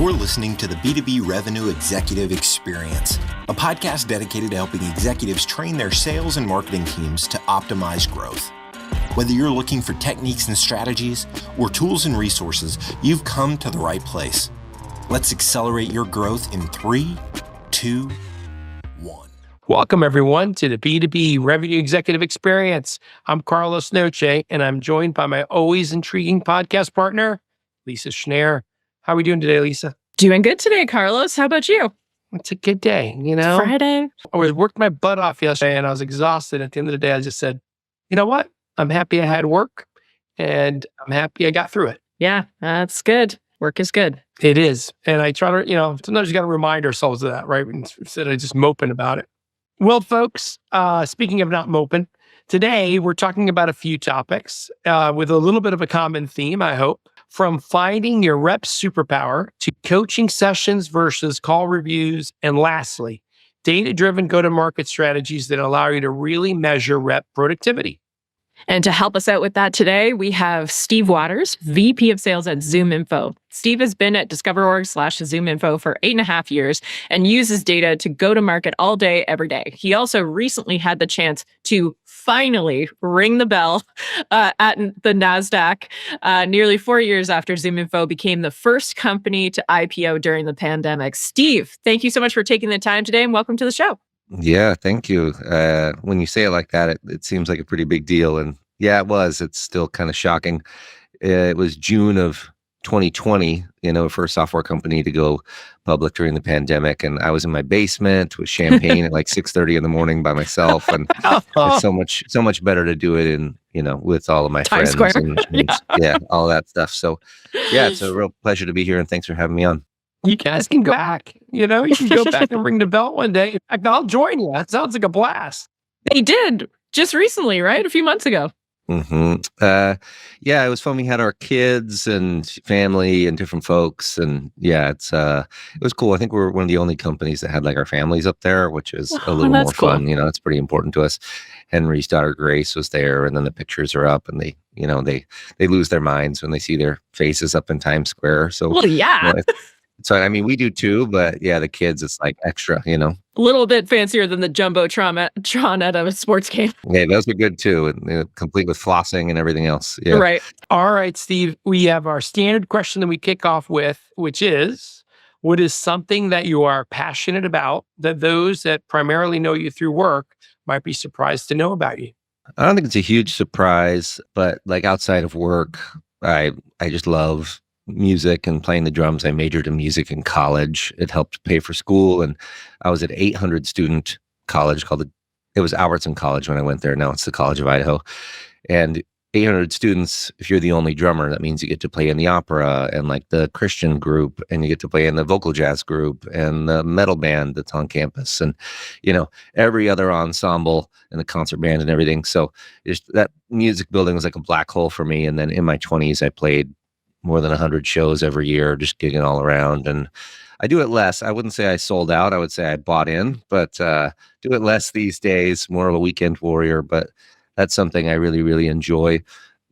You're listening to the B2B Revenue Executive Experience, a podcast dedicated to helping executives train their sales and marketing teams to optimize growth. Whether you're looking for techniques and strategies or tools and resources, you've come to the right place. Let's accelerate your growth in 3, 2, 1. Welcome, everyone, to the B2B Revenue Executive Experience. I'm Carlos Noche, and I'm joined by my always intriguing podcast partner, Lisa Schneier. How are we doing today, Lisa? Doing good today, Carlos. How about you? It's a good day, you know? Friday. I worked my butt off yesterday, and I was exhausted. At the end of the day, I just said, you know what? I'm happy I had work, and I'm happy I got through it. Yeah, that's good. Work is good. It is. And I try to, sometimes you got to remind ourselves of that, right? Instead of just moping about it. Well, folks, speaking of not moping, today we're talking about a few topics with a little bit of a common theme, I hope. From finding your rep superpower to coaching sessions versus call reviews. And lastly, data-driven go-to-market strategies that allow you to really measure rep productivity. And to help us out with that today, we have Steve Waters, VP of Sales at ZoomInfo. Steve has been at DiscoverOrg/ZoomInfo for 8.5 years and uses data to go to market all day, every day. He also recently had the chance to finally ring the bell at the Nasdaq nearly 4 years after ZoomInfo became the first company to IPO during the pandemic. Steve, thank you so much for taking the time today and welcome to the show. Yeah, thank you. When you say it like that, it seems like a pretty big deal. And yeah, it was. It's still kind of shocking. It was June of 2020, first software company to go public during the pandemic. And I was in my basement with champagne at like 6:30 in the morning by myself. And it's so much better to do it in, with all of my Times friends Square. and yeah, all that stuff. So yeah, it's a real pleasure to be here. And thanks for having me on. You guys can go back, you can go back and ring the bell one day. In fact, I'll join you. That sounds like a blast. They did just recently, right? A few months ago. Yeah, it was fun. We had our kids and family and different folks. And yeah, it was cool. I think we're one of the only companies that had like our families up there, which is a little more cool. fun. It's pretty important to us. Henry's daughter, Grace, was there. And then the pictures are up and they lose their minds when they see their faces up in Times Square. So, well, yeah. So, I mean, we do too, but yeah, the kids, it's like extra, A little bit fancier than the Jumbotron at a sports game. Yeah, those are good too, and complete with flossing and everything else. Yeah. Right. All right, Steve, we have our standard question that we kick off with, which is, what is something that you are passionate about that those that primarily know you through work might be surprised to know about you? I don't think it's a huge surprise, but like outside of work, I just love music and playing the drums. I majored in music in college. It helped pay for school. And I was at 800 student college it was Albertson College when I went there. Now it's the College of Idaho. And 800 students, if you're the only drummer, that means you get to play in the opera and like the Christian group, and you get to play in the vocal jazz group and the metal band that's on campus, and, every other ensemble and the concert band and everything. So that music building was like a black hole for me. And then in my 20s, I played more than 100 shows every year, just gigging all around. And I do it less. I wouldn't say I sold out. I would say I bought in, but do it less these days, more of a weekend warrior. But that's something I really, really enjoy.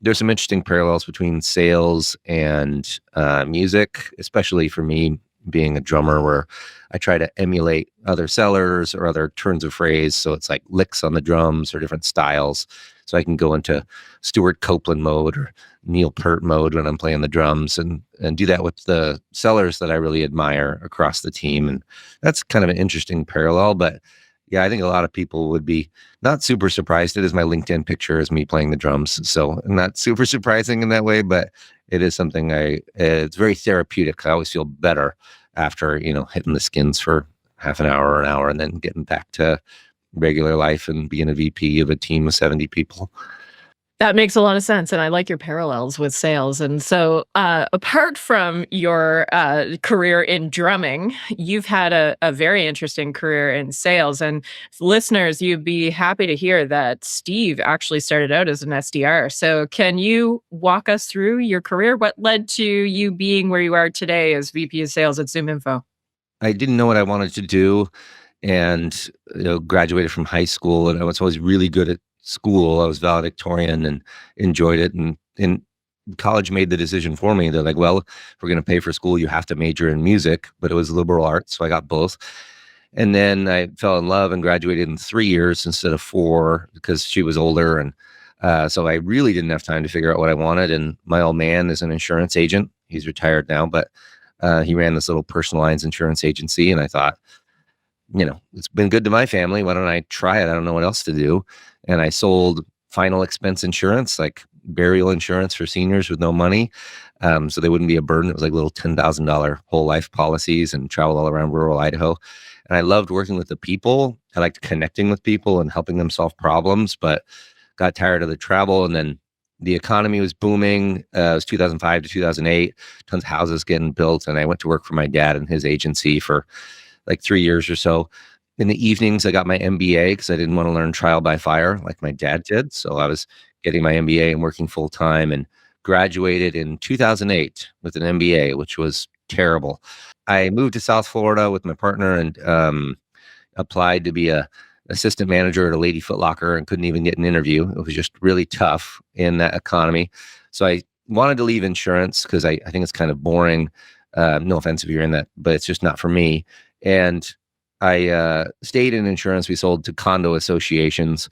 There's some interesting parallels between sales and music, especially for me being a drummer, where I try to emulate other sellers or other turns of phrase. So it's like licks on the drums or different styles. So I can go into Stuart Copeland mode or Neil Peart mode when I'm playing the drums, and do that with the sellers that I really admire across the team. And that's kind of an interesting parallel. But yeah, I think a lot of people would be not super surprised. It is my LinkedIn picture as me playing the drums. So not super surprising in that way, but it is something it's very therapeutic. I always feel better after, hitting the skins for half an hour or an hour and then getting back to regular life and being a VP of a team of 70 people. That makes a lot of sense. And I like your parallels with sales. And so apart from your career in drumming, you've had a very interesting career in sales. And listeners, you'd be happy to hear that Steve actually started out as an SDR. So can you walk us through your career? What led to you being where you are today as VP of Sales at ZoomInfo? I didn't know what I wanted to do, and graduated from high school, and I was always really good at school. I was valedictorian and enjoyed it. And college made the decision for me. They're like, well, if we're going to pay for school, you have to major in music, but it was liberal arts. So I got both. And then I fell in love and graduated in 3 years instead of 4 because she was older. And so I really didn't have time to figure out what I wanted. And my old man is an insurance agent. He's retired now, but he ran this little personal lines insurance agency. And I thought, it's been good to my family. Why don't I try it? I don't know what else to do. And I sold final expense insurance, like burial insurance for seniors with no money. So they wouldn't be a burden. It was like little $10,000 whole life policies and travel all around rural Idaho. And I loved working with the people. I liked connecting with people and helping them solve problems, but got tired of the travel. And then the economy was booming. It was 2005 to 2008, tons of houses getting built. And I went to work for my dad and his agency for like 3 years or so. In the evenings, I got my MBA because I didn't want to learn trial by fire like my dad did. So I was getting my MBA and working full time, and graduated in 2008 with an MBA, which was terrible. I moved to South Florida with my partner and applied to be a assistant manager at a Lady Foot Locker and couldn't even get an interview. It was just really tough in that economy. So I wanted to leave insurance because I think it's kind of boring. No offense if you're in that, but it's just not for me. And I stayed in insurance. We sold to condo associations,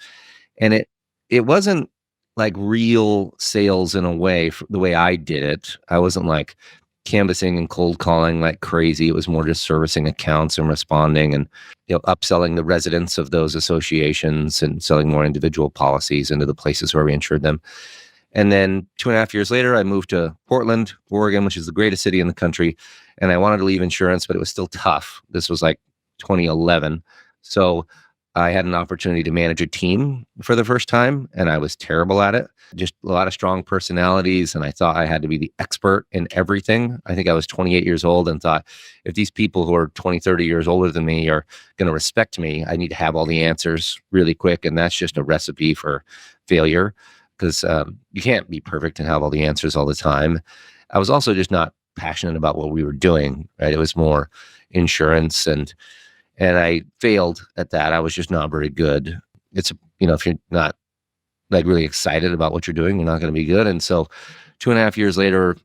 and it wasn't like real sales in a way, the way I did it. I wasn't like canvassing and cold calling like crazy. It was more just servicing accounts and responding and upselling the residents of those associations and selling more individual policies into the places where we insured them. And then 2.5 years later, I moved to Portland, Oregon, which is the greatest city in the country. And I wanted to leave insurance, but it was still tough. This was like 2011. So I had an opportunity to manage a team for the first time, and I was terrible at it. Just a lot of strong personalities, and I thought I had to be the expert in everything. I think I was 28 years old and thought, if these people who are 20, 30 years older than me are going to respect me, I need to have all the answers really quick, and that's just a recipe for failure because you can't be perfect and have all the answers all the time. I was also just not passionate about what we were doing, right? It was more insurance, and I failed at that. I was just not very good. It's, if you're not like really excited about what you're doing, you're not going to be good. And so 2.5 years later,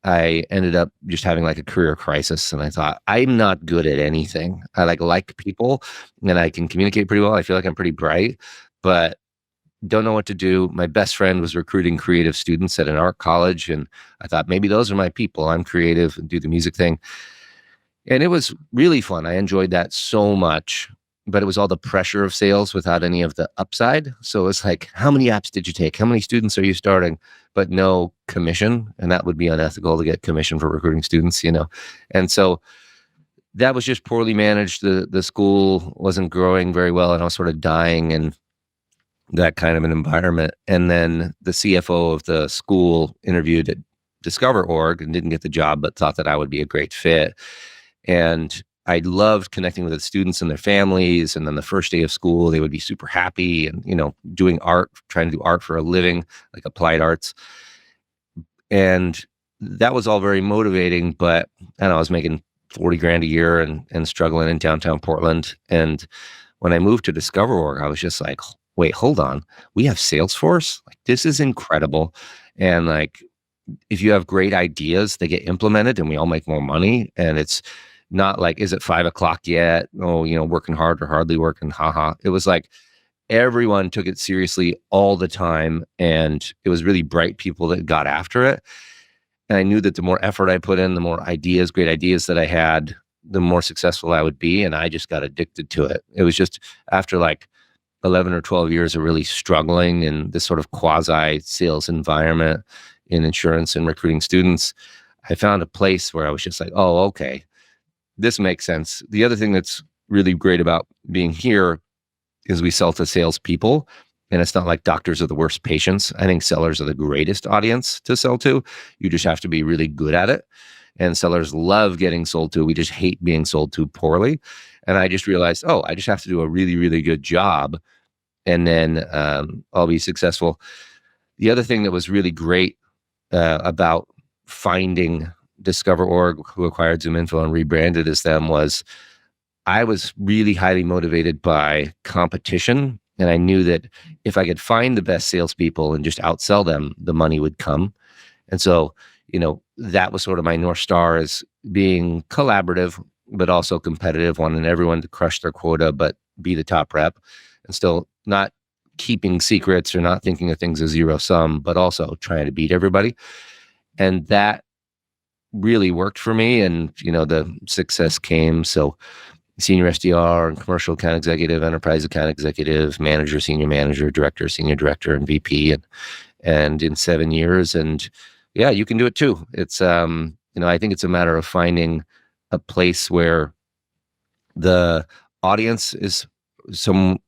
I ended up just having like a career crisis. And I thought, I'm not good at anything. I like people and I can communicate pretty well. I feel like I'm pretty bright, but don't know what to do. My best friend was recruiting creative students at an art college. And I thought maybe those are my people. I'm creative and do the music thing. And it was really fun. I enjoyed that so much, but it was all the pressure of sales without any of the upside. So it was like, how many apps did you take? How many students are you starting? But no commission. And that would be unethical to get commission for recruiting students, And so that was just poorly managed. The school wasn't growing very well, and I was sort of dying in that kind of an environment. And then the CFO of the school interviewed at DiscoverOrg and didn't get the job, but thought that I would be a great fit. And I loved connecting with the students and their families. And then the first day of school, they would be super happy and, doing art, trying to do art for a living, like applied arts. And that was all very motivating, but I was making 40 grand a year and struggling in downtown Portland. And when I moved to DiscoverOrg, I was just like, wait, hold on. We have Salesforce? Like, this is incredible. And like, if you have great ideas, they get implemented and we all make more money. And it's not like, is it 5 o'clock yet? Oh, working hard or hardly working. Haha. It was like everyone took it seriously all the time. And it was really bright people that got after it. And I knew that the more effort I put in, the more ideas, great ideas that I had, the more successful I would be. And I just got addicted to it. It was just after like 11 or 12 years of really struggling in this sort of quasi sales environment in insurance and recruiting students, I found a place where I was just like, oh, okay, this makes sense. The other thing that's really great about being here is we sell to salespeople, and it's not like doctors are the worst patients. I think sellers are the greatest audience to sell to. You just have to be really good at it. And sellers love getting sold to. We just hate being sold to poorly. And I just realized, I just have to do a really, really good job, and then I'll be successful. The other thing that was really great about finding DiscoverOrg, who acquired ZoomInfo and rebranded as them, was I was really highly motivated by competition And I knew that if I could find the best salespeople and just outsell them, the money would come. And so, that was sort of my North Star, is being collaborative, but also competitive, wanting everyone to crush their quota, but be the top rep, and still not keeping secrets or not thinking of things as zero sum, but also trying to beat everybody. And that really worked for me. And, the success came. So senior SDR and commercial account executive, enterprise account executive, manager, senior manager, director, senior director, and VP. And in 7 years, and yeah, you can do it too. It's, I think it's a matter of finding a place where the audience is some,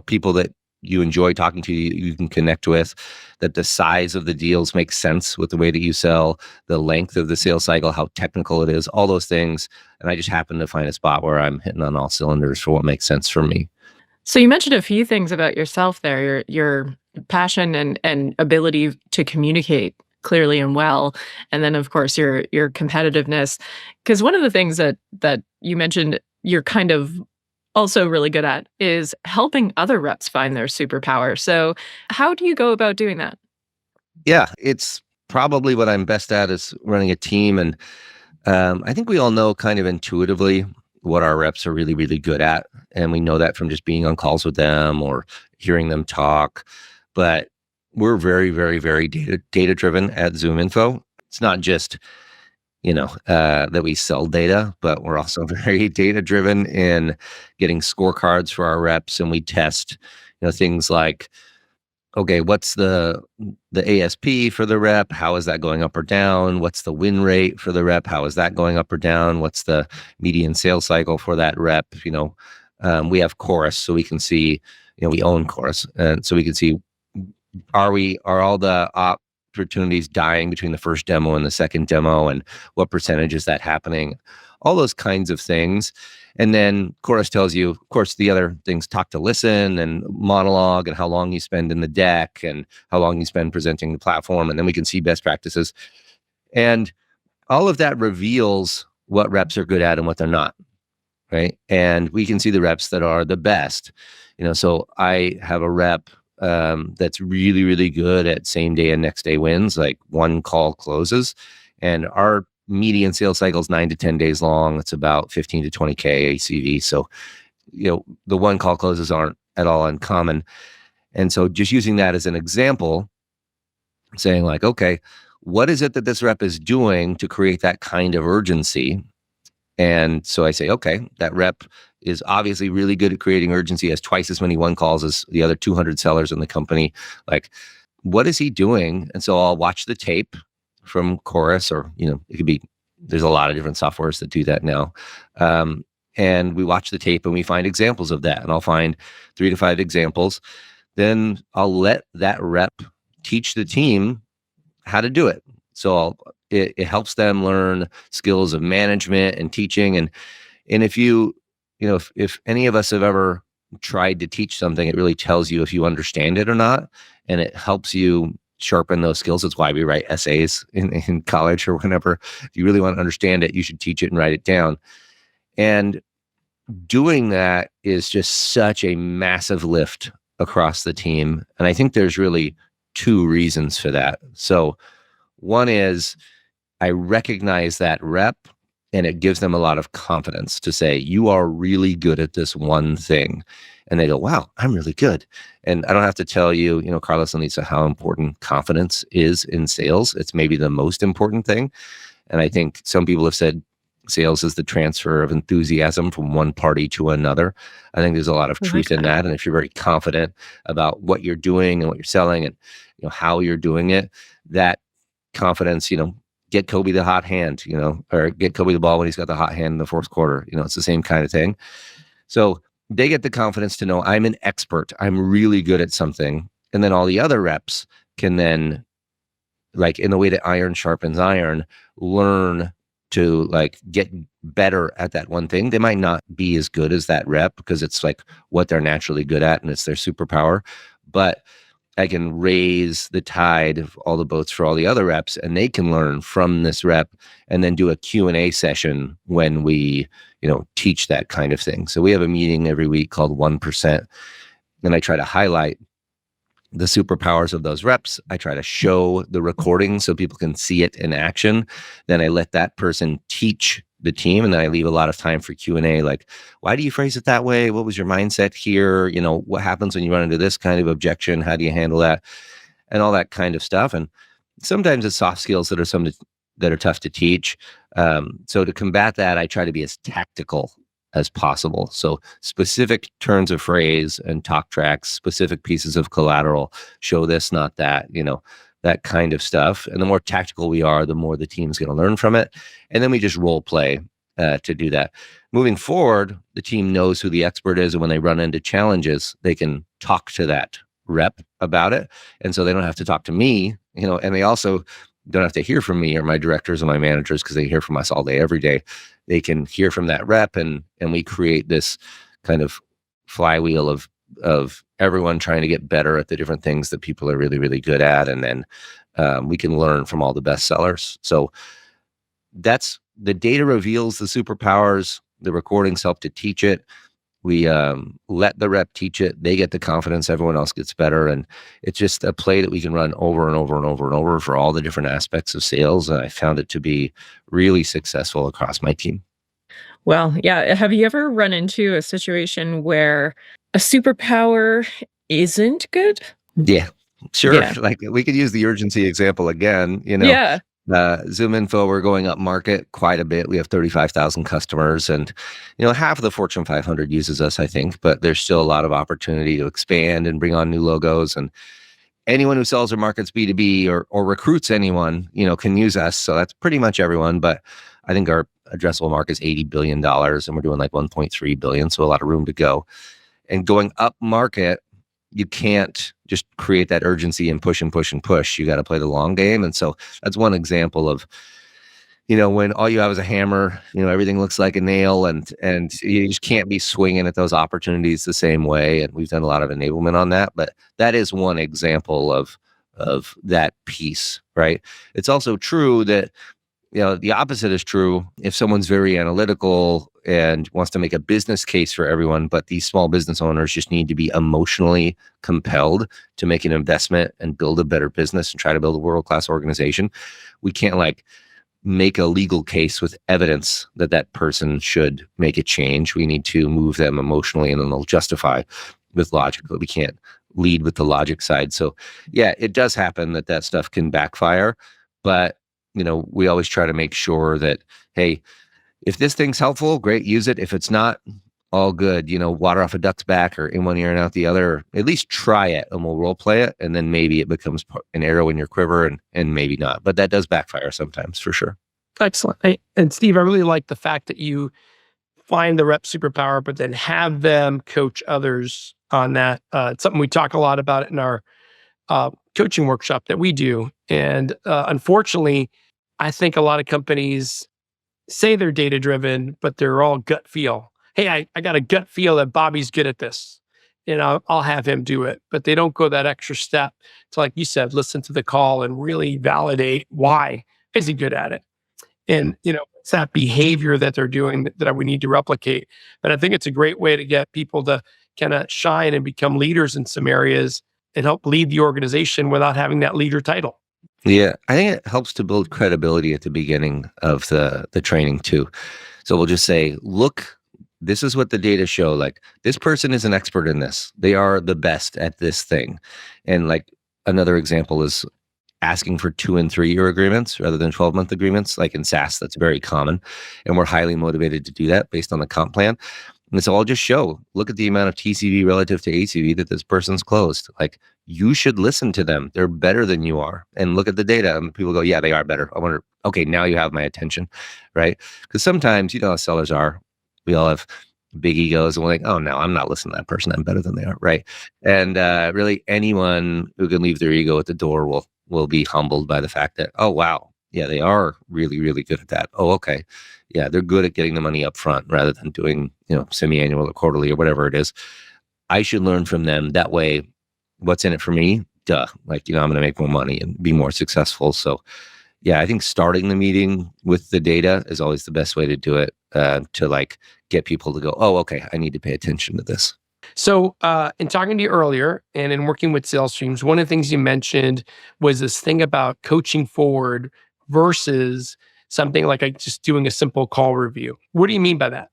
people that you enjoy talking to, you can connect with, that the size of the deals makes sense with the way that you sell, the length of the sales cycle, how technical it is, all those things. And I just happen to find a spot where I'm hitting on all cylinders for what makes sense for me. So you mentioned a few things about yourself there, your passion and ability to communicate clearly and well, and then of course your competitiveness. Because one of the things that you mentioned you're kind of also really good at is helping other reps find their superpower. So how do you go about doing that? Yeah, it's probably what I'm best at, is running a team. And I think we all know kind of intuitively what our reps are really, really good at. And we know that from just being on calls with them or hearing them talk. But we're very, very, very data driven at ZoomInfo. It's not just, that we sell data, but we're also very data driven in getting scorecards for our reps. And we test, things like, okay, what's the ASP for the rep? How is that going up or down? What's the win rate for the rep? How is that going up or down? What's the median sales cycle for that rep? We have Chorus, so we can see, we own Chorus. And so we can see, are all the opportunities dying between the first demo and the second demo, and what percentage is that happening? All those kinds of things. And then Chorus tells you, of course, the other things, talk to listen and monologue, and how long you spend in the deck and how long you spend presenting the platform. And then we can see best practices. And all of that reveals what reps are good at and what they're not, right? And we can see the reps that are the best. So I have a rep that's really, really good at same day and next day wins, like one call closes. And our median sales cycle is 9 to 10 days long. It's about 15 to 20K ACV. So, the one call closes aren't at all uncommon. And so just using that as an example, saying like, okay, what is it that this rep is doing to create that kind of urgency? And so I say, okay, that rep is obviously really good at creating urgency, has twice as many one calls as the other 200 sellers in the company. Like, what is he doing? And so I'll watch the tape from Chorus, or, it could be, there's a lot of different softwares that do that now. And we watch the tape and we find examples of that. And I'll find 3 to 5 examples. Then I'll let that rep teach the team how to do it. So it helps them learn skills of management and teaching. And if if any of us have ever tried to teach something, it really tells you if you understand it or not. And it helps you sharpen those skills. It's why we write essays in college or whenever. If you really want to understand it, you should teach it and write it down. And doing that is just such a massive lift across the team. And I think there's really 2 reasons for that. So one is, I recognize that rep, and it gives them a lot of confidence to say, you are really good at this one thing. And they go, wow, I'm really good. And I don't have to tell you, Carlos and Lisa, how important confidence is in sales. It's maybe the most important thing. And I think some people have said sales is the transfer of enthusiasm from one party to another. I think there's a lot of truth in that. And if you're very confident about what you're doing and what you're selling and how you're doing it, that confidence, get Kobe the hot hand, or get Kobe the ball when he's got the hot hand in the fourth quarter. It's the same kind of thing. So they get the confidence to know, I'm an expert. I'm really good at something. And then all the other reps can then, like in the way that iron sharpens iron, learn to like get better at that one thing. They might not be as good as that rep because it's like what they're naturally good at and it's their superpower. But I can raise the tide of all the boats for all the other reps, and they can learn from this rep and then do a Q&A session when we, teach that kind of thing. So we have a meeting every week called 1%. and I try to highlight the superpowers of those reps. I try to show the recording so people can see it in action. Then I let that person teach the team, and then I leave a lot of time for Q&A, like, why do you phrase it that way? What was your mindset here? What happens when you run into this kind of objection? How do you handle that? And all that kind of stuff. And sometimes it's soft skills that are tough to teach. So to combat that, I try to be as tactical as possible. So specific turns of phrase and talk tracks, specific pieces of collateral, show this, not that, that kind of stuff. And the more tactical we are, the more the team's going to learn from it. And then we just role play to do that. Moving forward, the team knows who the expert is. And when they run into challenges, they can talk to that rep about it. And so they don't have to talk to me, and they also don't have to hear from me or my directors or my managers, because they hear from us all day, every day. They can hear from that rep, and we create this kind of flywheel of everyone trying to get better at the different things that people are really, really good at. And then we can learn from all the best sellers. So that's the data reveals the superpowers. The recordings help to teach it. We let the rep teach it. They get the confidence. Everyone else gets better. And it's just a play that we can run over and over and over and over for all the different aspects of sales. And I found it to be really successful across my team. Well, yeah. Have you ever run into a situation where a superpower isn't good? Yeah, sure. Yeah. Like, we could use the urgency example again, Yeah. ZoomInfo, we're going up market quite a bit. We have 35,000 customers, and half of the Fortune 500 uses us, I think, but there's still a lot of opportunity to expand and bring on new logos. And anyone who sells or markets B2B or recruits anyone, can use us. So that's pretty much everyone. But I think our addressable market is $80 billion, and we're doing like 1.3 billion. So a lot of room to go. And going up market, you can't just create that urgency and push and push and push. You got to play the long game. And so that's one example of, when all you have is a hammer, everything looks like a nail, and you just can't be swinging at those opportunities the same way. And we've done a lot of enablement on that, but that is one example of that piece, right? It's also true that, the opposite is true. If someone's very analytical and wants to make a business case for everyone, but these small business owners just need to be emotionally compelled to make an investment and build a better business and try to build a world-class organization, we can't make a legal case with evidence that person should make a change. We need to move them emotionally, and then they'll justify with logic, but we can't lead with the logic side. So yeah, it does happen that stuff can backfire, but we always try to make sure that, hey, if this thing's helpful, great, use it. If it's not, all good. Water off a duck's back, or in one ear and out the other. At least try it, and we'll role play it, and then maybe it becomes an arrow in your quiver, and maybe not. But that does backfire sometimes, for sure. Excellent. And Steve, I really like the fact that you find the rep superpower, but then have them coach others on that. It's something we talk a lot about in our coaching workshop that we do. And unfortunately, I think a lot of companies say they're data-driven, but they're all gut feel. Hey, I got a gut feel that Bobby's good at this, and I'll have him do it. But they don't go that extra step to, like you said, listen to the call and really validate why is he good at it. And, it's that behavior that they're doing that we need to replicate. But I think it's a great way to get people to kind of shine and become leaders in some areas and help lead the organization without having that leader title. Yeah, I think it helps to build credibility at the beginning of the training too. So we'll just say, look, this is what the data show. Like, this person is an expert in this. They are the best at this thing. And another example is asking for 2 and 3 year agreements rather than 12-month agreements. Like in SaaS, that's very common. And we're highly motivated to do that based on the comp plan. And so I'll just show, look at the amount of TCV relative to ACV that this person's closed. Like, you should listen to them. They're better than you are. And look at the data. And people go, yeah, they are better. I wonder, okay, now you have my attention, right? Because sometimes, how sellers are. We all have big egos, and we're like, oh, no, I'm not listening to that person. I'm better than they are, right? And really, anyone who can leave their ego at the door will be humbled by the fact that, oh, wow, yeah, they are really, really good at that. Oh, okay. Yeah, they're good at getting the money up front rather than doing, semi-annual or quarterly or whatever it is. I should learn from them. That way, what's in it for me? Duh. I'm going to make more money and be more successful. So yeah, I think starting the meeting with the data is always the best way to do it, to get people to go, oh, okay, I need to pay attention to this. So, in talking to you earlier and in working with sales teams, one of the things you mentioned was this thing about coaching forward versus something like just doing a simple call review. What do you mean by that?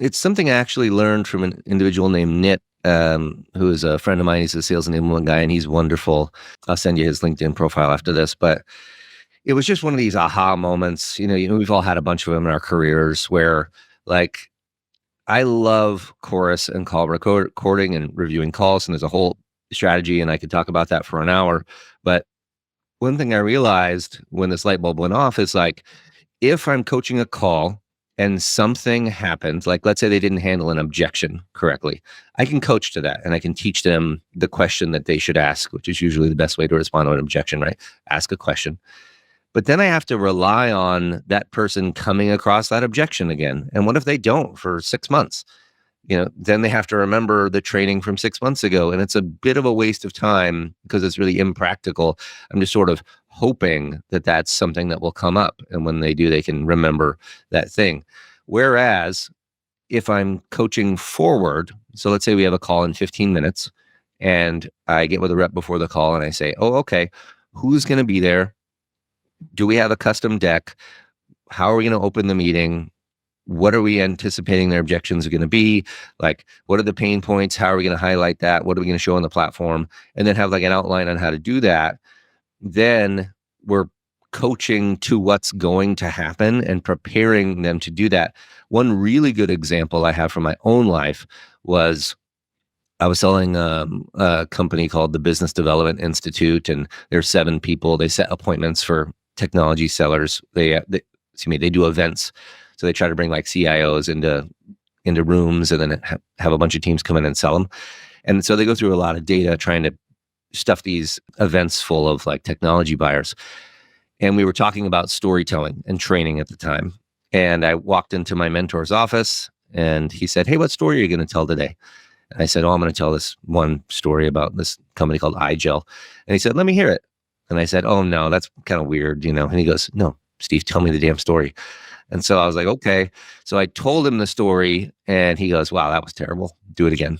It's something I actually learned from an individual named Nit, who is a friend of mine. He's a sales enablement guy, and he's wonderful. I'll send you his LinkedIn profile after this. But it was just one of these aha moments. We've all had a bunch of them in our careers where, like, I love chorus and call recording and reviewing calls, and there's a whole strategy, and I could talk about that for an hour. But one thing I realized when this light bulb went off is, like, if I'm coaching a call and something happens, like let's say they didn't handle an objection correctly, I can coach to that and I can teach them the question that they should ask, which is usually the best way to respond to an objection, right? Ask a question. But then I have to rely on that person coming across that objection again. And what if they don't for 6 months? Then they have to remember the training from 6 months ago. And it's a bit of a waste of time because it's really impractical. I'm just sort of hoping that that's something that will come up. And when they do, they can remember that thing. Whereas if I'm coaching forward, so let's say we have a call in 15 minutes and I get with a rep before the call and I say, oh, okay, who's going to be there? Do we have a custom deck? How are we going to open the meeting? What are we anticipating their objections are going to be? Like, what are the pain points? How are we going to highlight that? What are we going to show on the platform? And then have like an outline on how to do that. Then we're coaching to what's going to happen and preparing them to do that. One really good example I have from my own life was I was selling a company called the Business Development Institute, and there's 7 people. They set appointments for technology sellers. They do events. So they try to bring like CIOs into rooms and then have a bunch of teams come in and sell them. And so they go through a lot of data trying to stuff these events full of like technology buyers. And we were talking about storytelling and training at the time. And I walked into my mentor's office and he said, hey, what story are you going to tell today? And I said, oh, I'm going to tell this one story about this company called iGel. And he said, let me hear it. And I said, oh, no, that's kind of weird, And he goes, no, Steve, tell me the damn story. And so I was like, okay. So I told him the story and he goes, wow, that was terrible. Do it again.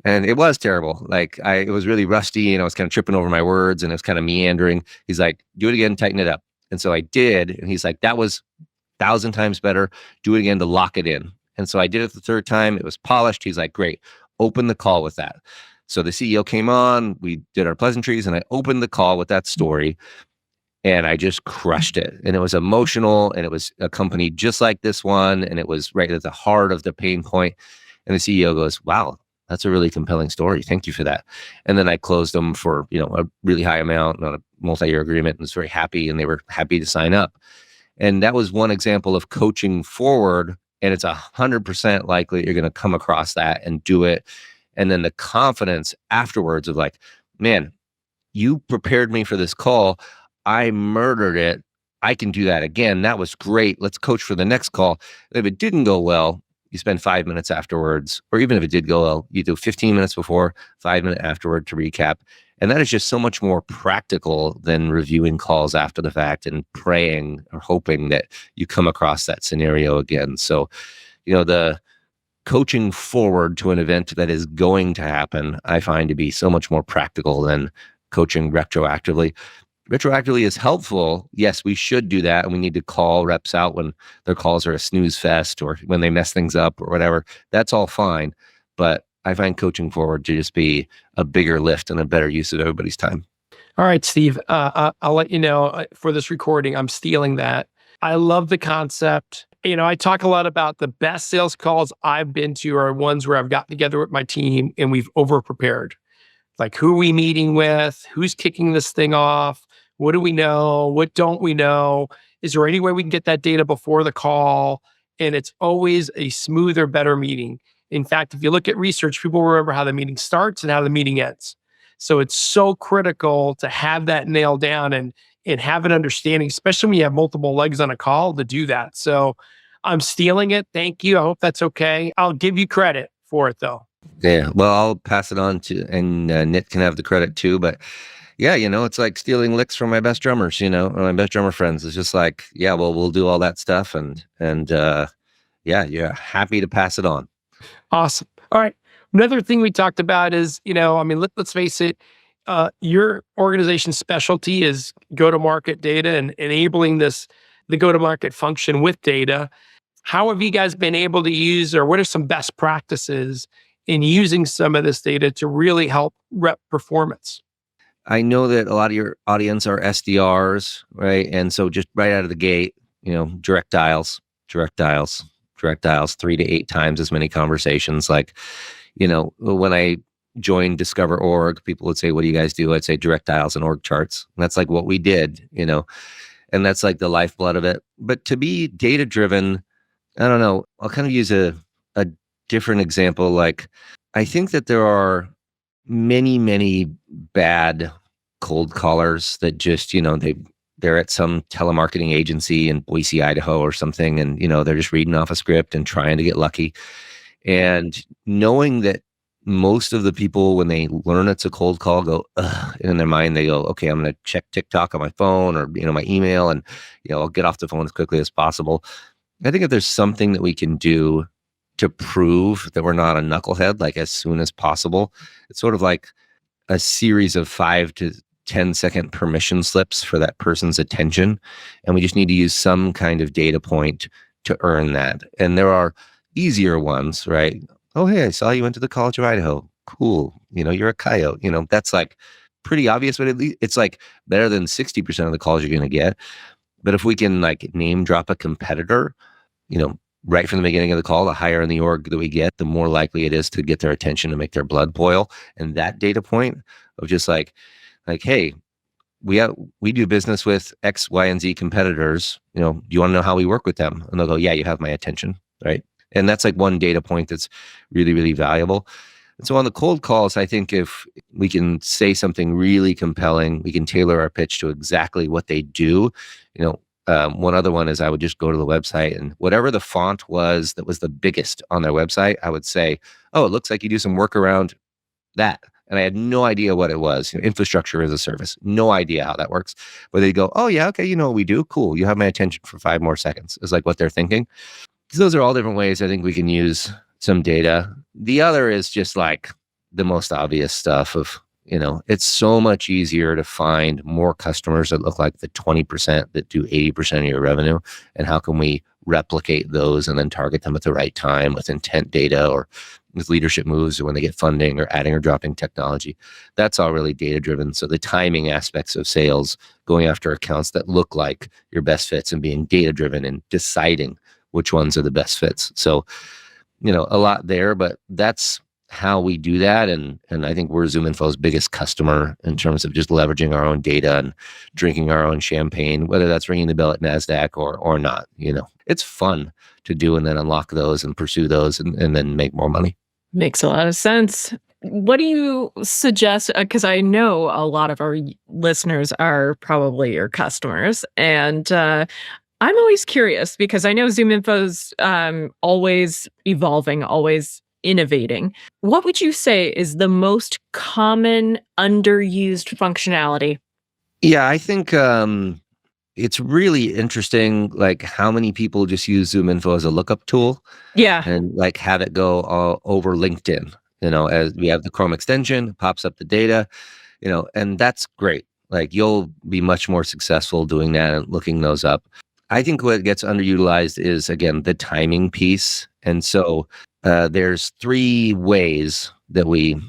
And it was terrible. Like it was really rusty and I was kind of tripping over my words and it was kind of meandering. He's like, do it again, tighten it up. And so I did. And he's like, that was 1,000 times better. Do it again to lock it in. And so I did it the 3rd time. It was polished. He's like, great, open the call with that. So the CEO came on, we did our pleasantries and I opened the call with that story. And I just crushed it. And it was emotional and it was a company just like this one. And it was right at the heart of the pain point. And the CEO goes, wow, that's a really compelling story. Thank you for that. And then I closed them for, a really high amount on a multi-year agreement and was very happy and they were happy to sign up. And that was one example of coaching forward. And it's 100% likely you're going to come across that and do it. And then the confidence afterwards of like, man, you prepared me for this call. I murdered it. I can do that again. That was great. Let's coach for the next call. If it didn't go well, you spend 5 minutes afterwards, or even if it did go well, you do 15 minutes before, 5 minutes afterward to recap. And that is just so much more practical than reviewing calls after the fact and praying or hoping that you come across that scenario again. So, the coaching forward to an event that is going to happen, I find to be so much more practical than coaching retroactively. Retroactively is helpful. Yes, we should do that. And we need to call reps out when their calls are a snooze fest or when they mess things up or whatever. That's all fine. But I find coaching forward to just be a bigger lift and a better use of everybody's time. All right, Steve, I'll let you know for this recording, I'm stealing that. I love the concept. I talk a lot about the best sales calls I've been to are ones where I've gotten together with my team and we've over-prepared. Like, who are we meeting with? Who's kicking this thing off? What do we know? What don't we know? Is there any way we can get that data before the call? And it's always a smoother, better meeting. In fact, if you look at research, people remember how the meeting starts and how the meeting ends. So it's so critical to have that nailed down and have an understanding, especially when you have multiple legs on a call, to do that. So I'm stealing it. Thank you. I hope that's okay. I'll give you credit for it, though. Yeah, well, I'll pass it on to, and Nit can have the credit too. But yeah, it's like stealing licks from my best drummers, or my best drummer friends. It's just like, yeah, well, we'll do all that stuff. And yeah, you're happy to pass it on. Awesome. All right. Another thing we talked about is, let's face it, your organization's specialty is go-to-market data and enabling the go-to-market function with data. How have you guys been able to use, or what are some best practices in using some of this data to really help rep performance? I know that a lot of your audience are SDRs, right? And so just right out of the gate, direct dials, 3 to 8 times as many conversations. Like, when I joined DiscoverOrg, people would say, "What do you guys do?" I'd say direct dials and org charts. And that's like what we did, and that's like the lifeblood of it. But to be data driven, I don't know. I'll kind of use a different example. Like, I think that there are many bad cold callers that just, they're at some telemarketing agency in Boise, Idaho or something. And, they're just reading off a script and trying to get lucky. And knowing that most of the people, when they learn it's a cold call, go, ugh, and in their mind, they go, okay, I'm going to check TikTok on my phone or, my email, and, I'll get off the phone as quickly as possible. I think if there's something that we can do to prove that we're not a knucklehead, like as soon as possible, it's sort of like a series of 5 to 10 second permission slips for that person's attention. And we just need to use some kind of data point to earn that. And there are easier ones, right? Oh, hey, I saw you went to the College of Idaho. Cool. You're a coyote. That's like pretty obvious, but at least it's like better than 60% of the calls you're going to get. But if we can like name drop a competitor, right from the beginning of the call, the higher in the org that we get, the more likely it is to get their attention, to make their blood boil. And that data point of just like, hey, we do business with X, Y, and Z competitors. Do you want to know how we work with them? And they'll go, yeah, you have my attention, right? And that's like one data point that's really, really valuable. And so on the cold calls, I think if we can say something really compelling, we can tailor our pitch to exactly what they do. One other one is I would just go to the website, and whatever the font was that was the biggest on their website, I would say, oh, it looks like you do some work around that. And I had no idea what it was. Infrastructure as a service, no idea how that works. But they go, oh yeah, okay, you know what we do? Cool. You have my attention for 5 more seconds is like what they're thinking. So those are all different ways I think we can use some data. The other is just like the most obvious stuff of, it's so much easier to find more customers that look like the 20% that do 80% of your revenue. And how can we replicate those and then target them at the right time with intent data or with leadership moves or when they get funding or adding or dropping technology? That's all really data driven. So the timing aspects of sales, going after accounts that look like your best fits and being data driven and deciding which ones are the best fits. So, a lot there, but that's how we do that. And I think we're ZoomInfo's biggest customer in terms of just leveraging our own data and drinking our own champagne, whether that's ringing the bell at Nasdaq or not. It's fun to do and then unlock those and pursue those and then make more money. Makes a lot of sense. What do you suggest? Because I know a lot of our listeners are probably your customers, and I'm always curious because I know ZoomInfo's always evolving, always innovating. What would you say is the most common underused functionality? Yeah, I think it's really interesting, like how many people just use ZoomInfo as a lookup tool. Yeah. And like have it go all over LinkedIn. As we have the Chrome extension, it pops up the data, and that's great. Like you'll be much more successful doing that and looking those up. I think what gets underutilized is, again, the timing piece. And so there's 3 ways that we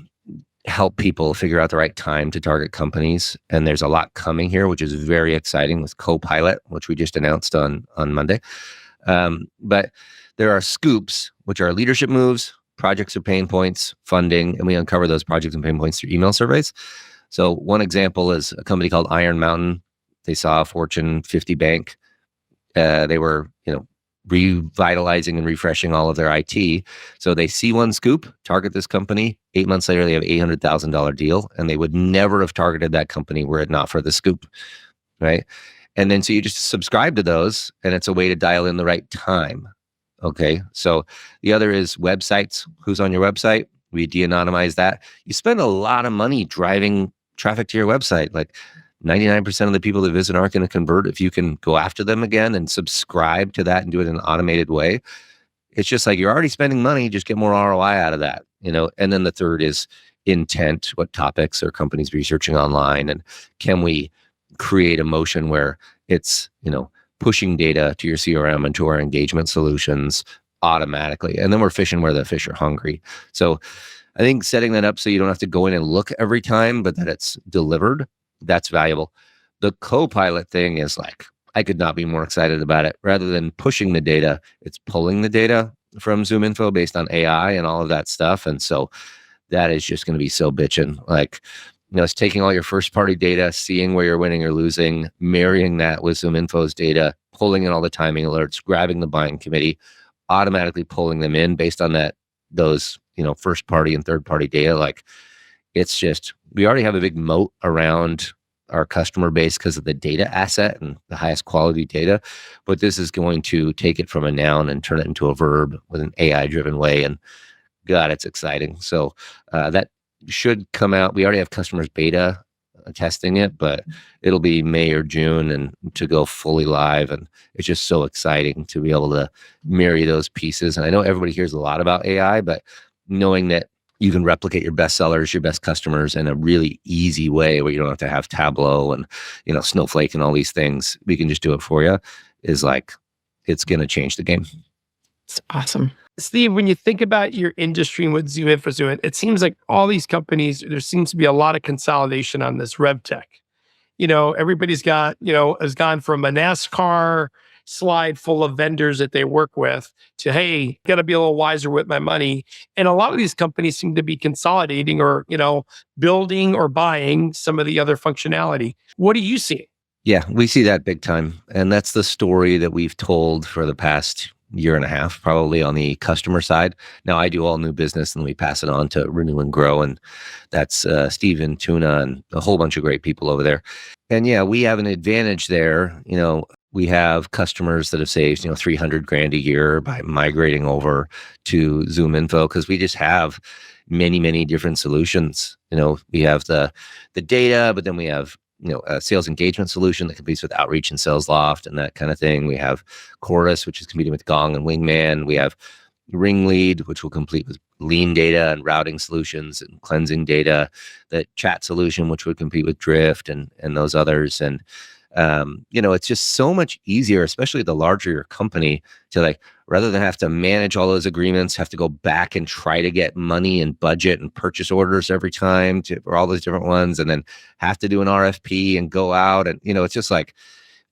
help people figure out the right time to target companies. And there's a lot coming here, which is very exciting with Copilot, which we just announced on Monday. But there are scoops, which are leadership moves, projects or pain points, funding, and we uncover those projects and pain points through email surveys. So one example is a company called Iron Mountain. They saw a Fortune 50 bank. They were, revitalizing and refreshing all of their IT. So they see one scoop, target this company. 8 months later, they have $800,000 deal, and they would never have targeted that company were it not for the scoop, right? And then so you just subscribe to those, and it's a way to dial in the right time. Okay. So the other is websites. Who's on your website? We de-anonymize that. You spend a lot of money driving traffic to your website. Like 99% of the people that visit aren't going to convert if you can go after them again and subscribe to that and do it in an automated way. it's just like you're already spending money, just get more ROI out of that, And then the third is intent. What topics are companies researching online? And can we create a motion where it's, pushing data to your CRM and to our engagement solutions automatically? And then we're fishing where the fish are hungry. So I think setting that up so you don't have to go in and look every time, but that it's delivered, that's valuable. The co-pilot thing is like, I could not be more excited about it. Rather than pushing the data, it's pulling the data from ZoomInfo based on AI and all of that stuff. And so that is just going to be so bitchin'. Like, it's taking all your first party data, seeing where you're winning or losing, marrying that with ZoomInfo's data, pulling in all the timing alerts, grabbing the buying committee, automatically pulling them in based on those first party and third party data. Like, it's just, we already have a big moat around our customer base because of the data asset and the highest quality data, but this is going to take it from a noun and turn it into a verb with an AI driven way. And God, it's exciting. So that should come out. We already have customers beta testing it, but it'll be May or June and to go fully live. And it's just so exciting to be able to marry those pieces. And I know everybody hears a lot about AI, but knowing that you can replicate your best sellers, your best customers in a really easy way where you don't have to have Tableau and, Snowflake and all these things. We can just do it for you is like, it's going to change the game. It's awesome. Steve, when you think about your industry and what ZoomInfo's doing, it seems like all these companies, there seems to be a lot of consolidation on this rev tech. Everybody's got, has gone from a NASCAR slide full of vendors that they work with to, hey, got to be a little wiser with my money. And a lot of these companies seem to be consolidating or, building or buying some of the other functionality. What do you see? Yeah, we see that big time. And that's the story that we've told for the past year and a half, probably on the customer side. Now I do all new business and we pass it on to Renew and Grow. And that's Steven Tuna and a whole bunch of great people over there. And yeah, we have an advantage there. We have customers that have saved, $300,000 a year by migrating over to ZoomInfo because we just have many, many different solutions. We have the data, but then we have a sales engagement solution that competes with Outreach and SalesLoft and that kind of thing. We have Chorus, which is competing with Gong and Wingman. We have Ringlead, which will compete with lean data and routing solutions and cleansing data. The chat solution, which would compete with Drift and those others. And it's just so much easier, especially the larger your company, to rather than have to manage all those agreements, have to go back and try to get money and budget and purchase orders every time for all those different ones, and then have to do an RFP and go out. And, it's just like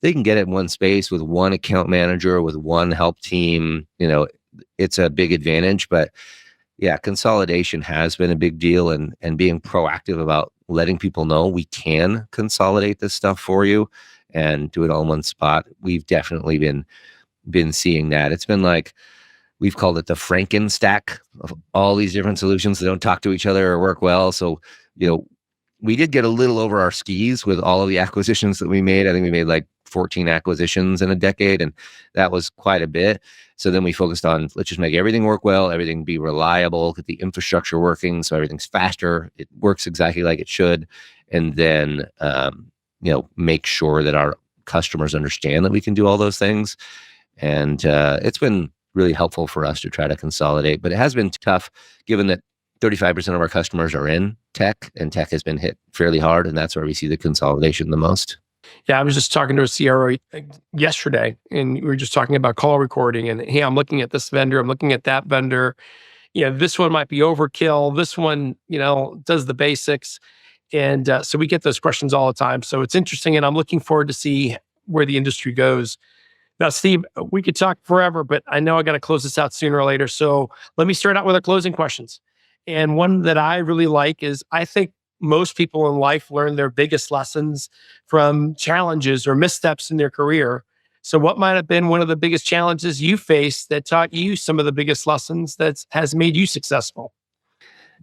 they can get it in one space with one account manager, with one help team. It's a big advantage. But yeah, consolidation has been a big deal, and being proactive about letting people know we can consolidate this stuff for you and do it all in one spot. We've definitely been seeing that. It's been like, we've called it the Franken stack of all these different solutions that don't talk to each other or work well. So, we did get a little over our skis with all of the acquisitions that we made. I think we made like 14 acquisitions in a decade, and that was quite a bit. So then we focused on, let's just make everything work well, everything be reliable, get the infrastructure working so everything's faster, it works exactly like it should, and then make sure that our customers understand that we can do all those things. And it's been really helpful for us to try to consolidate, but it has been tough given that 35% of our customers are in tech, and tech has been hit fairly hard, and that's where we see the consolidation the most. Yeah, I was just talking to a CRO yesterday, and we were just talking about call recording, and hey, I'm looking at this vendor, I'm looking at that vendor. This one might be overkill. This one, does the basics. And so we get those questions all the time. So it's interesting, and I'm looking forward to see where the industry goes. Now, Steve, we could talk forever, but I know I got to close this out sooner or later. So let me start out with our closing questions. And one that I really like is, I think most people in life learn their biggest lessons from challenges or missteps in their career. So what might have been one of the biggest challenges you faced that taught you some of the biggest lessons that has made you successful?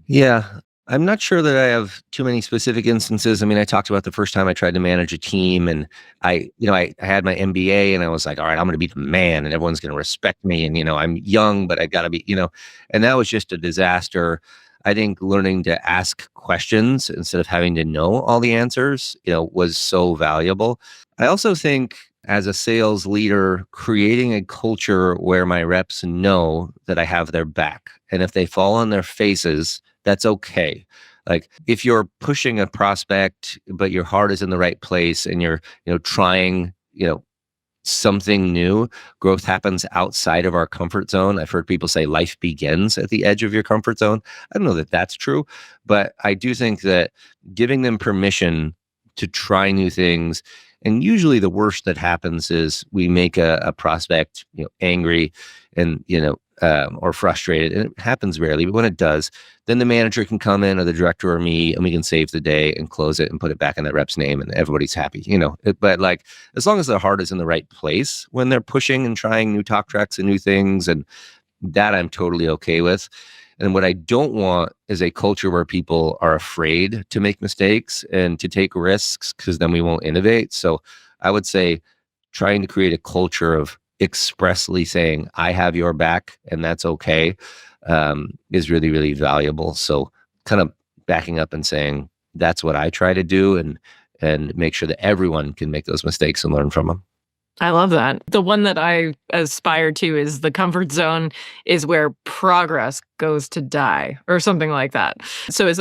Yeah, I'm not sure that I have too many specific instances. I mean, I talked about the first time I tried to manage a team, and I had my MBA, and I was like, all right, I'm going to be the man and everyone's going to respect me. And, I'm young, but I got to be, and that was just a disaster. I think learning to ask questions instead of having to know all the answers, was so valuable. I also think as a sales leader, creating a culture where my reps know that I have their back. And if they fall on their faces, that's okay. Like if you're pushing a prospect, but your heart is in the right place and you're, trying, something new, growth happens outside of our comfort zone. I've heard people say life begins at the edge of your comfort zone. I don't know that that's true, but I do think that giving them permission to try new things, and usually the worst that happens is we make a prospect, angry and, or frustrated, and it happens rarely, but when it does, then the manager can come in or the director or me, and we can save the day and close it and put it back in that rep's name and everybody's happy, but like, as long as their heart is in the right place when they're pushing and trying new talk tracks and new things, and that I'm totally okay with. And what I don't want is a culture where people are afraid to make mistakes and to take risks, because then we won't innovate. So I would say trying to create a culture of expressly saying, I have your back and that's okay, is really, really valuable. So kind of backing up and saying, that's what I try to do, and make sure that everyone can make those mistakes and learn from them. I love that. The one that I aspire to is the comfort zone is where progress goes to die, or something like that. So it's,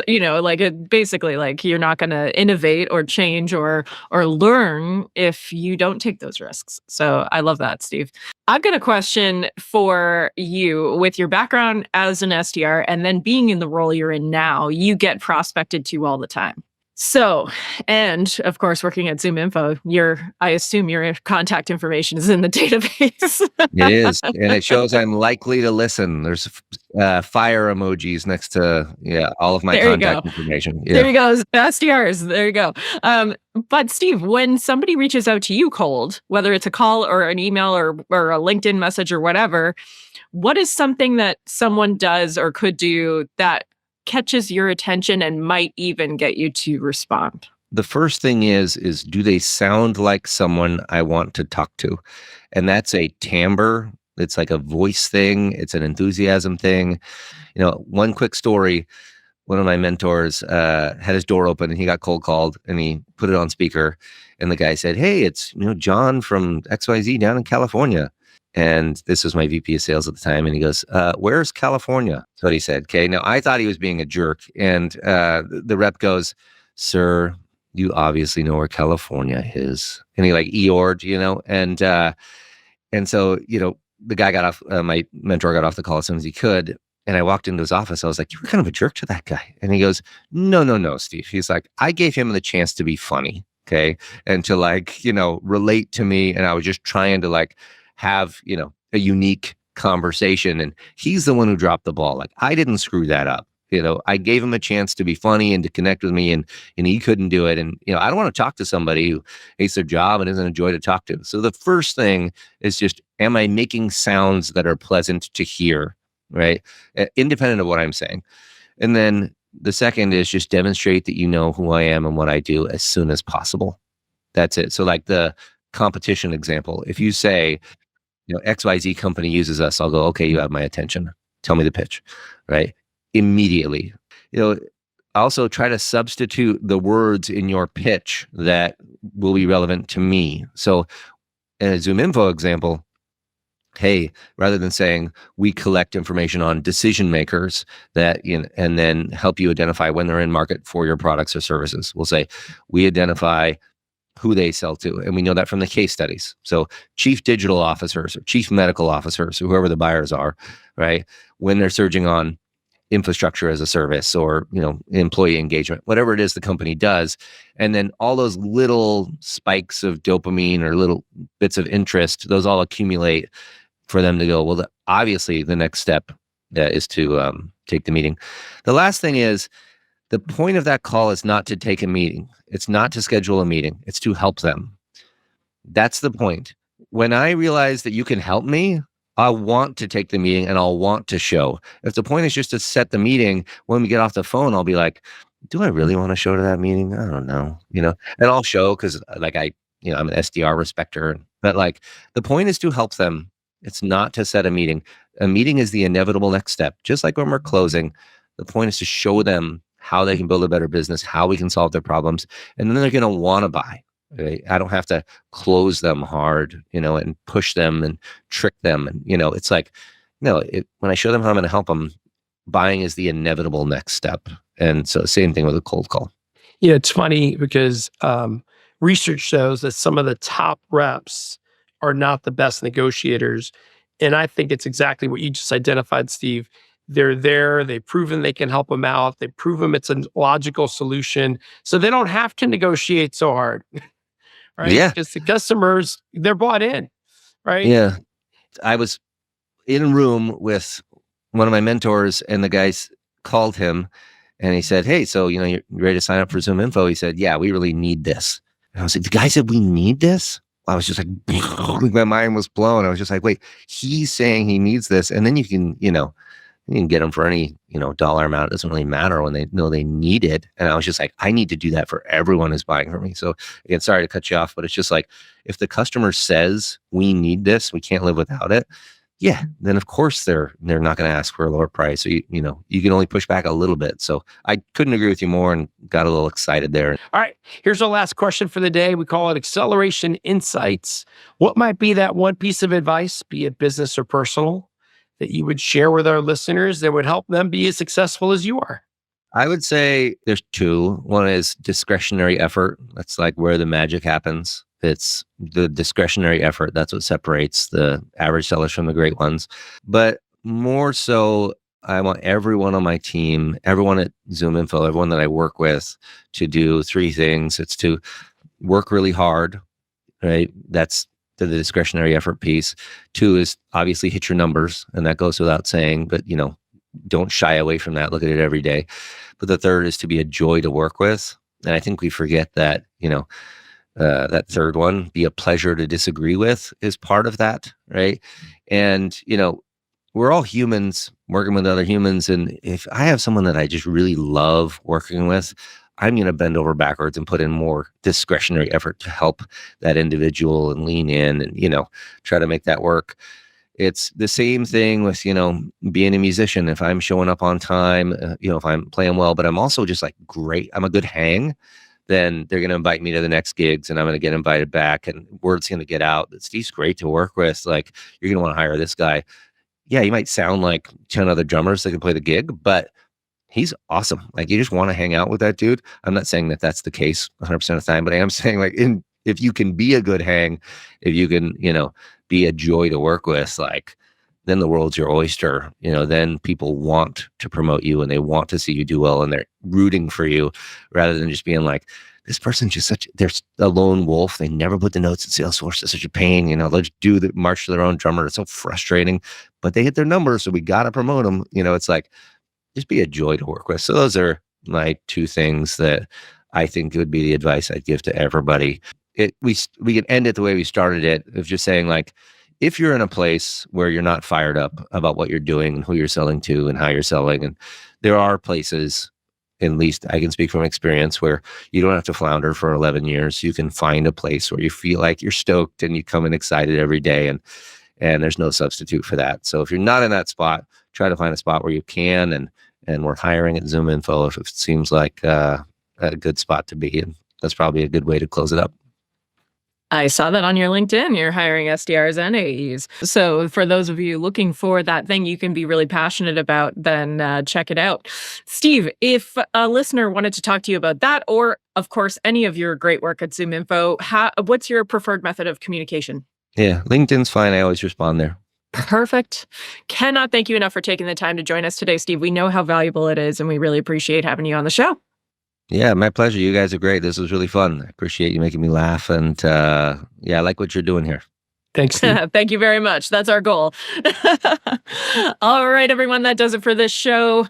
basically like you're not going to innovate or change or learn if you don't take those risks. So I love that, Steve. I've got a question for you. With your background as an SDR and then being in the role you're in now, you get prospected to all the time. So, and of course, working at ZoomInfo, I assume your contact information is in the database. It is, and it shows I'm likely to listen. There's fire emojis next to all of my contact information. Yeah. There you go, SDRs. There you go. But Steve, when somebody reaches out to you cold, whether it's a call or an email or a LinkedIn message or whatever, what is something that someone does or could do that catches your attention and might even get you to respond? The first thing is do they sound like someone I want to talk to? And that's a timbre. It's like a voice thing. It's an enthusiasm thing. One quick story. One of my mentors had his door open and he got cold called and he put it on speaker. And the guy said, "Hey, it's John from XYZ down in California." And this was my VP of sales at the time. And he goes, "Where's California?" That's what he said. Okay. Now I thought he was being a jerk. And the rep goes, "Sir, you obviously know where California is." And he like Eeyore, and so, the guy got off, my mentor got off the call as soon as he could. And I walked into his office. I was like, "You were kind of a jerk to that guy." And he goes, No, Steve. He's like, "I gave him the chance to be funny. Okay. And to relate to me. And I was just trying to have, a unique conversation. And he's the one who dropped the ball. Like, I didn't screw that up. I gave him a chance to be funny and to connect with me, and he couldn't do it. And, I don't want to talk to somebody who hates their job and isn't a joy to talk to. So the first thing is just, am I making sounds that are pleasant to hear, right? Independent of what I'm saying. And then the second is just demonstrate that you know who I am and what I do as soon as possible. That's it. So like the competition example, if you say, XYZ company uses us, I'll go, "Okay, you have my attention. Tell me the pitch," right? Immediately. Also try to substitute the words in your pitch that will be relevant to me. So in a ZoomInfo example, hey, rather than saying we collect information on decision makers that, and then help you identify when they're in market for your products or services, we'll say we identify who they sell to. And we know that from the case studies. So chief digital officers or chief medical officers, or whoever the buyers are, right? When they're surging on infrastructure as a service or, employee engagement, whatever it is the company does. And then all those little spikes of dopamine or little bits of interest, those all accumulate for them to go, well, obviously the next step is to take the meeting. The last thing is, the point of that call is not to take a meeting. It's not to schedule a meeting. It's to help them. That's the point. When I realize that you can help me, I want to take the meeting and I'll want to show. If the point is just to set the meeting, when we get off the phone, I'll be like, "Do I really want to show to that meeting? I don't know." And I'll show because I'm an SDR respecter. But the point is to help them. It's not to set a meeting. A meeting is the inevitable next step. Just like when we're closing, the point is to show them how they can build a better business, how we can solve their problems. And then they're going to want to buy. Right? I don't have to close them hard, and push them and trick them. And, it's like, when I show them how I'm going to help them, buying is the inevitable next step. And so same thing with a cold call. Yeah, it's funny because research shows that some of the top reps are not the best negotiators. And I think it's exactly what you just identified, Steve. They're there. They've proven they can help them out. They've proven it's a logical solution. So they don't have to negotiate so hard, right? Yeah. Because the customers, they're bought in, right? Yeah. I was in a room with one of my mentors, and the guys called him and he said, "Hey, so, you're ready to sign up for ZoomInfo?" He said, "Yeah, we really need this." And I was like, "The guy said we need this?" I was just like, my mind was blown. I was just like, wait, he's saying he needs this. And then you can get them for any, dollar amount. It doesn't really matter when they know they need it. And I was just like, I need to do that for everyone who's buying from me. So again, sorry to cut you off, but it's just like, if the customer says we need this, we can't live without it. Yeah, then of course they're not going to ask for a lower price. So you can only push back a little bit. So I couldn't agree with you more, and got a little excited there. All right, here's our last question for the day. We call it Acceleration Insights. What might be that one piece of advice, be it business or personal, that you would share with our listeners that would help them be as successful as you are? I would say there's two. One is discretionary effort. That's like where the magic happens. It's the discretionary effort. That's what separates the average sellers from the great ones. But more so, I want everyone on my team, everyone at ZoomInfo, everyone that I work with, to do three things. It's to work really hard, right? That's the discretionary effort piece. Two is obviously hit your numbers, and that goes without saying, but don't shy away from that. Look at it every day. But the third is to be a joy to work with. And I think we forget that, that third one, be a pleasure to disagree with, is part of that, right? And, we're all humans working with other humans. And if I have someone that I just really love working with, I'm going to bend over backwards and put in more discretionary effort to help that individual and lean in and, try to make that work. It's the same thing with, being a musician. If I'm showing up on time, if I'm playing well, but I'm also just like, great, I'm a good hang, then they're going to invite me to the next gigs, and I'm going to get invited back, and word's going to get out that Steve's great to work with. Like, you're going to want to hire this guy. Yeah, he might sound like 10 other drummers that can play the gig, but he's awesome. Like, you just want to hang out with that dude. I'm not saying that that's the case 100% of the time, but I am saying, like, if you can be a good hang, if you can, be a joy to work with, like, then the world's your oyster. Then people want to promote you, and they want to see you do well, and they're rooting for you, rather than just being like, this person's just they're a lone wolf. They never put the notes in Salesforce. It's such a pain. Let's do the march to their own drummer. It's so frustrating, but they hit their numbers, so we got to promote them. It's like, just be a joy to work with. So those are my two things that I think would be the advice I'd give to everybody. We can end it the way we started it, of just saying, like, if you're in a place where you're not fired up about what you're doing and who you're selling to and how you're selling, and there are places, at least I can speak from experience, where you don't have to flounder for 11 years. You can find a place where you feel like you're stoked and you come in excited every day, and there's no substitute for that. So if you're not in that spot, try to find a spot where you can, and we're hiring at ZoomInfo if it seems like a good spot to be. And that's probably a good way to close it up. I saw that on your LinkedIn. You're hiring SDRs and AEs. So for those of you looking for that thing you can be really passionate about, then check it out. Steve, if a listener wanted to talk to you about that, or of course, any of your great work at ZoomInfo, what's your preferred method of communication? Yeah, LinkedIn's fine. I always respond there. Perfect. Cannot thank you enough for taking the time to join us today, Steve. We know how valuable it is, and we really appreciate having you on the show. Yeah, my pleasure. You guys are great. This was really fun. I appreciate you making me laugh. And I like what you're doing here. Thanks, Steve. Thank you very much. That's our goal. All right, everyone, that does it for this show.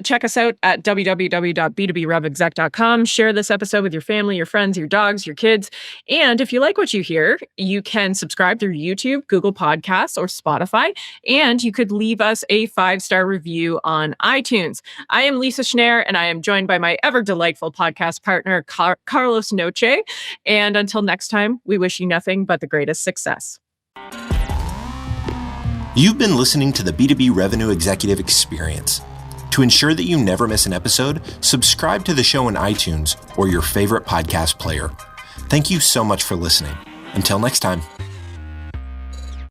Check us out at www.b2brevexec.com. Share this episode with your family, your friends, your dogs, your kids. And if you like what you hear, you can subscribe through YouTube, Google Podcasts, or Spotify. And you could leave us a 5-star review on iTunes. I am Lisa Schneier, and I am joined by my ever delightful podcast partner, Carlos Noche. And until next time, we wish you nothing but the greatest success. You've been listening to the B2B Revenue Executive Experience. To ensure that you never miss an episode, subscribe to the show in iTunes or your favorite podcast player. Thank you so much for listening. Until next time.